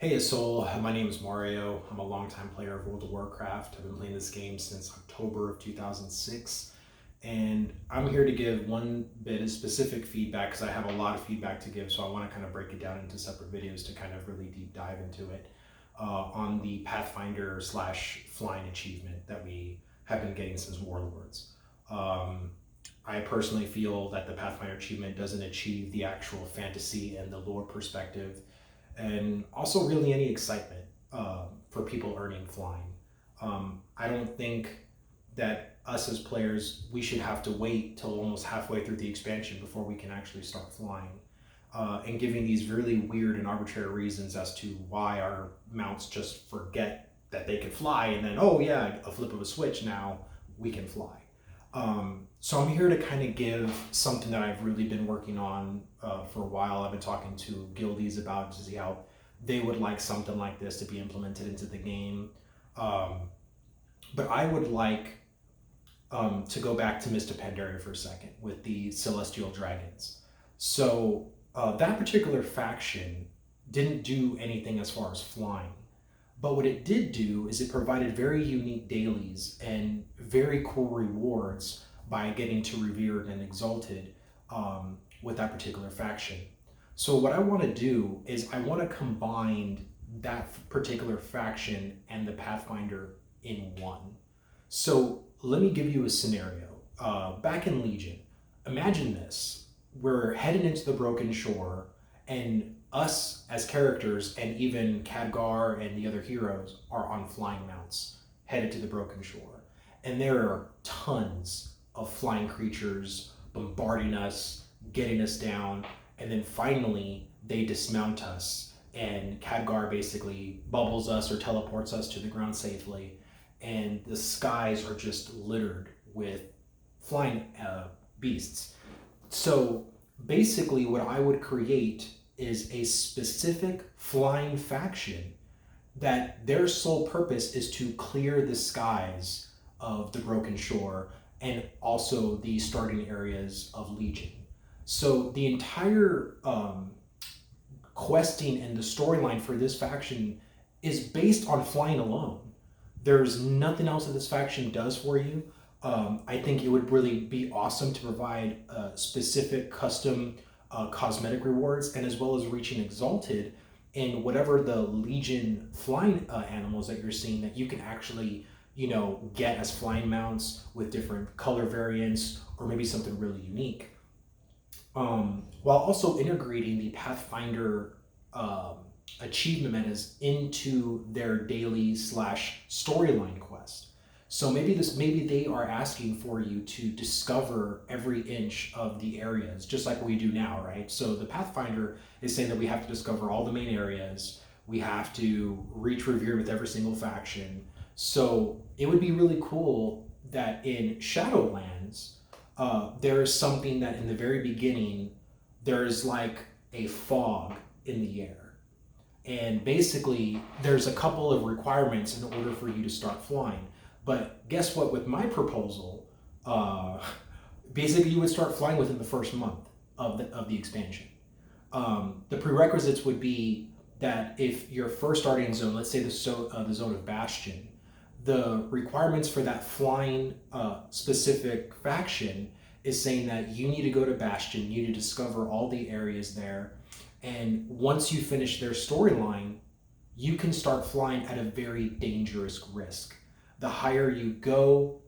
Hey Soul, my name is Mario. I'm a longtime player of World of Warcraft. I've been playing this game since October of 2006, and I'm here to give one bit of specific feedback because I have a lot of feedback to give, so I want to kind of break it down into separate videos to kind of really deep dive into it on the Pathfinder slash flying achievement that we have been getting since Warlords. Um, I personally feel that the Pathfinder achievement doesn't achieve the actual fantasy and the lore perspective and also really any excitement for people earning flying. I don't think that us as players, we should have to wait till almost halfway through the expansion before we can actually start flying. And giving these really weird and arbitrary reasons as to why our mounts just forget that they can fly, and then, oh yeah, a flip of a switch, now we can fly. So I'm here to kind of give something that I've really been working on for a while. I've been talking to guildies about to see how they would like something like this to be implemented into the game. Um, but I would like to go back to Mr. Pandaria for a second with the Celestial Dragons. So that particular faction didn't do anything as far as flying. But what it did do is it provided very unique dailies and very cool rewards by getting to revered and exalted with that particular faction. So what I want to do is I want to combine that particular faction and the Pathfinder in one. So let me give you a scenario. Back in Legion, imagine this. We're heading into the Broken Shore, and us as characters and even Khadgar and the other heroes are on flying mounts headed to the Broken Shore. And there are tons of flying creatures bombarding us, getting us down, and then finally they dismount us and Khadgar basically bubbles us or teleports us to the ground safely, and the skies are just littered with flying beasts. So basically, what I would create is a specific flying faction that their sole purpose is to clear the skies of the Broken Shore and also the starting areas of Legion. So the entire questing and the storyline for this faction is based on flying alone. There's nothing else that this faction does for you. I think it would really be awesome to provide specific custom cosmetic rewards, and as well as reaching exalted in whatever the Legion flying animals that you're seeing that you can actually get as flying mounts with different color variants or maybe something really unique, while also integrating the Pathfinder achievement metas into their daily slash storyline quest. So maybe they are asking for you to discover every inch of the areas, just like we do now, right? So the Pathfinder is saying that we have to discover all the main areas. We have to reach revered with every single faction. So it would be really cool that in Shadowlands, there is something that in the very beginning, there's like a fog in the air. And basically, there's a couple of requirements in order for you to start flying. But guess what? With my proposal, basically you would start flying within the first month of the expansion. The prerequisites would be that if your first starting zone, let's say the zone of Bastion, the requirements for that flying specific faction is saying that you need to go to Bastion, you need to discover all the areas there, and once you finish their storyline, you can start flying at a very dangerous risk. The higher you go,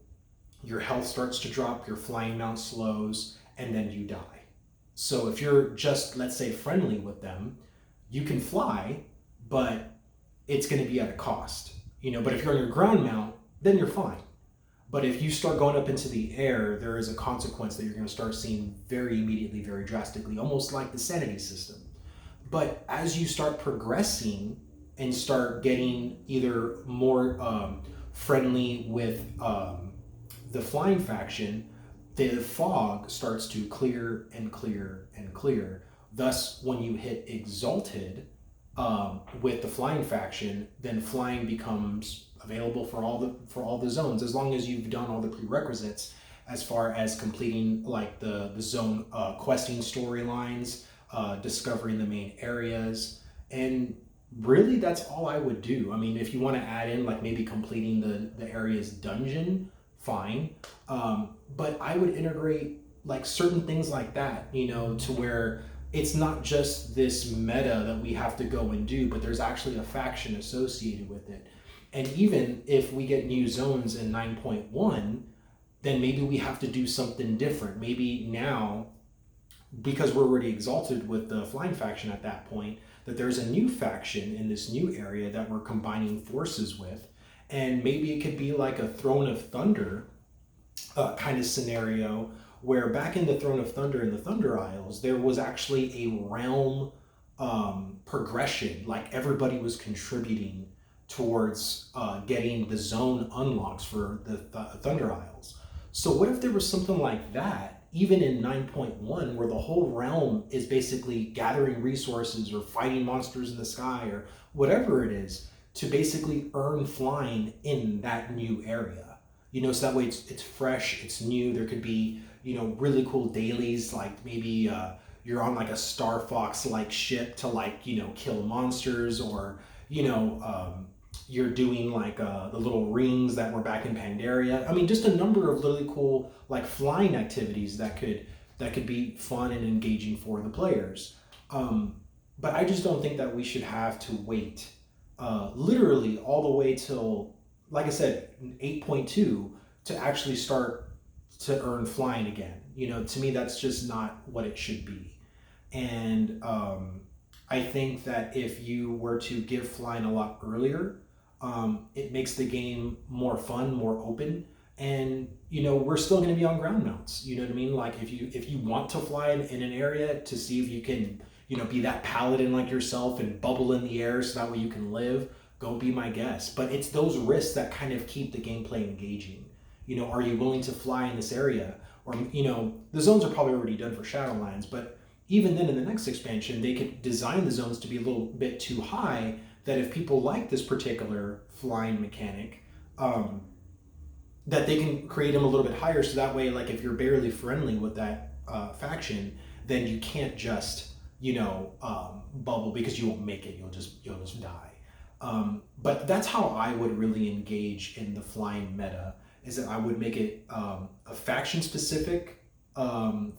your health starts to drop, your flying mount slows, and then you die. So if you're just, let's say, friendly with them, you can fly, but it's going to be at a cost. But if you're on your ground mount, then you're fine. But if you start going up into the air, there is a consequence that you're going to start seeing very immediately, very drastically, almost like the sanity system. But as you start progressing and start getting either more friendly with the flying faction, the fog starts to clear and clear and clear. Thus, when you hit exalted with the flying faction, then flying becomes available for all the zones, as long as you've done all the prerequisites as far as completing like the zone questing storylines, discovering the main areas, and really that's all I would do. I mean, if you want to add in like maybe completing the area's dungeon, fine. But I would integrate like certain things like that, you know, to where it's not just this meta that we have to go and do, but there's actually a faction associated with it. And even if we get new zones in 9.1, then maybe we have to do something different. Maybe now, because we're already exalted with the flying faction at that point, that there's a new faction in this new area that we're combining forces with. And maybe it could be like a Throne of Thunder kind of scenario, where back in the Throne of Thunder in the Thunder Isles, there was actually a realm progression. Like everybody was contributing towards getting the zone unlocks for the Thunder Isles. So what if there was something like that, even in 9.1, where the whole realm is basically gathering resources or fighting monsters in the sky or whatever it is to basically earn flying in that new area? You know, so that way it's fresh, it's new. There could be, you know, really cool dailies, like maybe you're on like a Star Fox like ship to like, you know, kill monsters, or you know, you're doing like the little rings that were back in Pandaria. I mean, just a number of really cool like flying activities that could be fun and engaging for the players. But I just don't think that we should have to wait literally all the way till, like I said, 8.2 to actually start to earn flying again. You know, to me, that's just not what it should be. And I think that if you were to give flying a lot earlier, it makes the game more fun, more open, and you know we're still going to be on ground mounts. You know what I mean? Like if you want to fly in an area to see if you can, you know, be that paladin like yourself and bubble in the air so that way you can live, go be my guest. But it's those risks that kind of keep the gameplay engaging. You know, are you willing to fly in this area? Or, you know, the zones are probably already done for Shadowlands, but even then in the next expansion, they could design the zones to be a little bit too high, that if people like this particular flying mechanic, that they can create them a little bit higher. So that way, like if you're barely friendly with that faction, then you can't just, you know, bubble, because you won't make it. You'll just die. But that's how I would really engage in the flying meta, is that I would make it a faction specific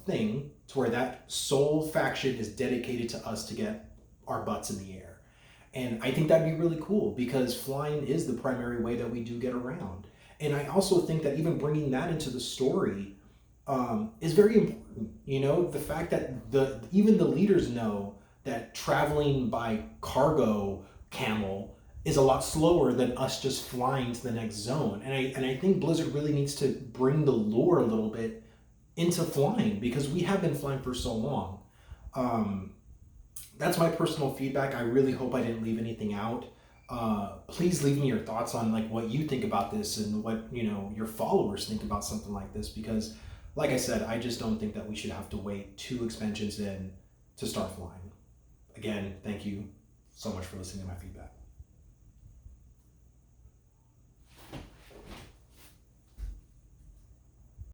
thing, to where that sole faction is dedicated to us to get our butts in the air. And I think that'd be really cool, because flying is the primary way that we do get around. And I also think that even bringing that into the story is very important. You know, the fact that even the leaders know that traveling by cargo camel is a lot slower than us just flying to the next zone. And I think Blizzard really needs to bring the lore a little bit into flying, because we have been flying for so long. That's my personal feedback. I really hope I didn't leave anything out. Please leave me your thoughts on like what you think about this, and what, you know, your followers think about something like this, because like I said, I just don't think that we should have to wait 2 expansions in to start flying. Again, thank you so much for listening to my feedback.